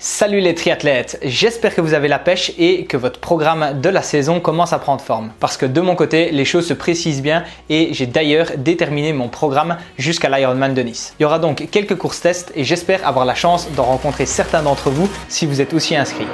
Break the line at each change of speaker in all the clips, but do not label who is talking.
Salut les triathlètes, j'espère que vous avez la pêche et que votre programme de la saison commence à prendre forme. Parce que de mon côté, les choses se précisent bien et j'ai d'ailleurs déterminé mon programme jusqu'à l'Ironman de Nice. Il y aura donc quelques courses tests et j'espère avoir la chance d'en rencontrer certains d'entre vous si vous êtes aussi inscrits.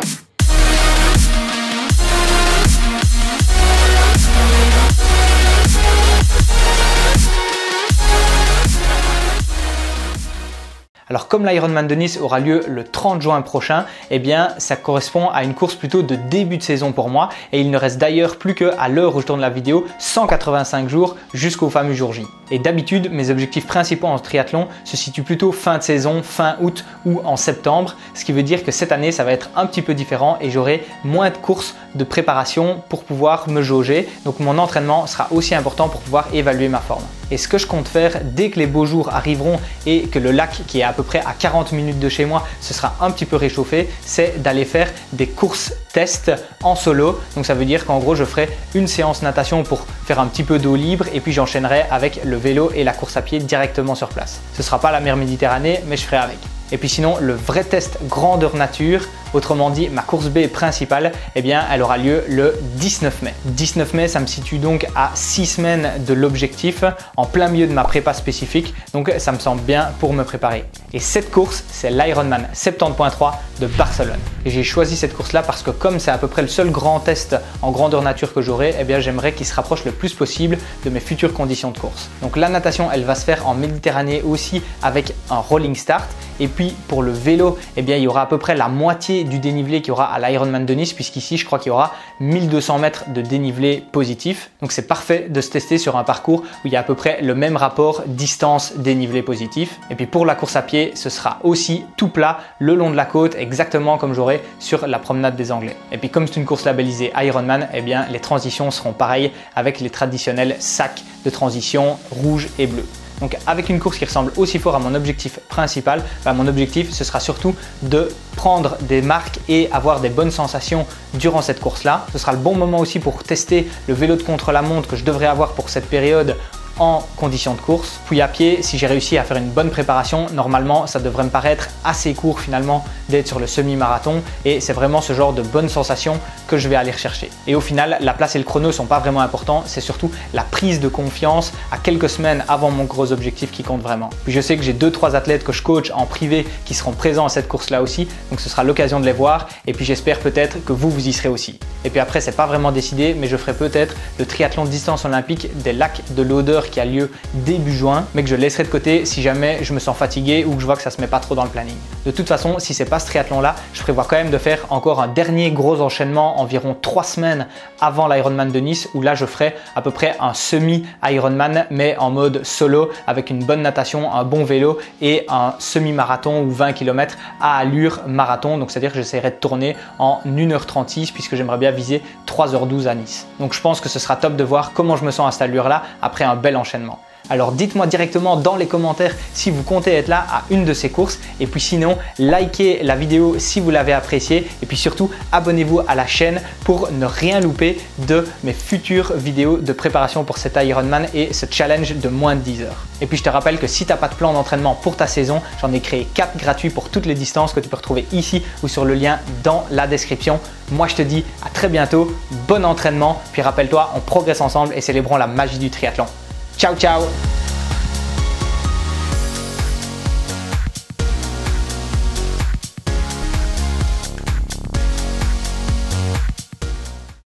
Alors comme l'Ironman de Nice aura lieu le 30 juin prochain, eh bien ça correspond à une course plutôt de début de saison pour moi et il ne reste d'ailleurs plus qu'à l'heure où je tourne la vidéo 185 jours jusqu'au fameux jour J. Et d'habitude mes objectifs principaux en triathlon se situent plutôt fin de saison, fin août ou en septembre, ce qui veut dire que cette année ça va être un petit peu différent et j'aurai moins de courses de préparation pour pouvoir me jauger. Donc mon entraînement sera aussi important pour pouvoir évaluer ma forme. Et ce que je compte faire dès que les beaux jours arriveront et que le lac qui est à peu près à 40 minutes de chez moi ce sera un petit peu réchauffé, c'est d'aller faire des courses tests en solo. Donc ça veut dire qu'en gros je ferai une séance natation pour faire un petit peu d'eau libre et puis j'enchaînerai avec le vélo et la course à pied directement sur place. Ce ne sera pas la mer Méditerranée mais je ferai avec. Et puis sinon, le vrai test grandeur nature, autrement dit ma course B principale, eh bien elle aura lieu le 19 mai. 19 mai, ça me situe donc à 6 semaines de l'objectif, en plein milieu de ma prépa spécifique, donc ça me semble bien pour me préparer. Et cette course, c'est l'Ironman 70.3 de Barcelone. Et j'ai choisi cette course-là parce que comme c'est à peu près le seul grand test en grandeur nature que j'aurai, eh bien j'aimerais qu'il se rapproche le plus possible de mes futures conditions de course. Donc la natation, elle va se faire en Méditerranée aussi avec un rolling start. Et puis pour le vélo, eh bien, il y aura à peu près la moitié du dénivelé qu'il y aura à l'Ironman de Nice puisqu'ici je crois qu'il y aura 1200 mètres de dénivelé positif. Donc c'est parfait de se tester sur un parcours où il y a à peu près le même rapport distance dénivelé positif. Et puis pour la course à pied, ce sera aussi tout plat le long de la côte, exactement comme j'aurai sur la promenade des Anglais. Et puis comme c'est une course labellisée Ironman, eh bien, les transitions seront pareilles avec les traditionnels sacs de transition rouge et bleu. Donc avec une course qui ressemble aussi fort à mon objectif principal, mon objectif ce sera surtout de prendre des marques et avoir des bonnes sensations durant cette course-là. Ce sera le bon moment aussi pour tester le vélo de contre-la-montre que je devrais avoir pour cette période en conditions de course. Puis à pied, si j'ai réussi à faire une bonne préparation, normalement ça devrait me paraître assez court finalement d'être sur le semi-marathon et c'est vraiment ce genre de bonnes sensations que je vais aller rechercher. Et au final, la place et le chrono sont pas vraiment importants, c'est surtout la prise de confiance à quelques semaines avant mon gros objectif qui compte vraiment. Puis je sais que j'ai 2-3 athlètes que je coach en privé qui seront présents à cette course-là aussi, donc ce sera l'occasion de les voir et puis j'espère peut-être que vous y serez aussi. Et puis après, c'est pas vraiment décidé, mais je ferai peut-être le triathlon de distance olympique des lacs de l'Odeur qui a lieu début juin, mais que je laisserai de côté si jamais je me sens fatigué ou que je vois que ça se met pas trop dans le planning. De toute façon, si c'est pas ce triathlon là, je prévois quand même de faire encore un dernier gros enchaînement environ 3 semaines avant l'Ironman de Nice où là je ferai à peu près un semi-Ironman mais en mode solo avec une bonne natation, un bon vélo et un semi-marathon ou 20 km à allure marathon. Donc c'est-à-dire que j'essaierai de tourner en 1h36 puisque j'aimerais bien viser 3h12 à Nice. Donc je pense que ce sera top de voir comment je me sens à cette allure là après un bel enchaînement. Alors dites-moi directement dans les commentaires si vous comptez être là à une de ces courses et puis sinon likez la vidéo si vous l'avez appréciée et puis surtout abonnez-vous à la chaîne pour ne rien louper de mes futures vidéos de préparation pour cet Ironman et ce challenge de moins de 10 heures. Et puis je te rappelle que si tu n'as pas de plan d'entraînement pour ta saison, j'en ai créé 4 gratuits pour toutes les distances que tu peux retrouver ici ou sur le lien dans la description. Moi je te dis à très bientôt, bon entraînement, puis rappelle-toi on progresse ensemble et célébrons la magie du triathlon. Ciao ciao!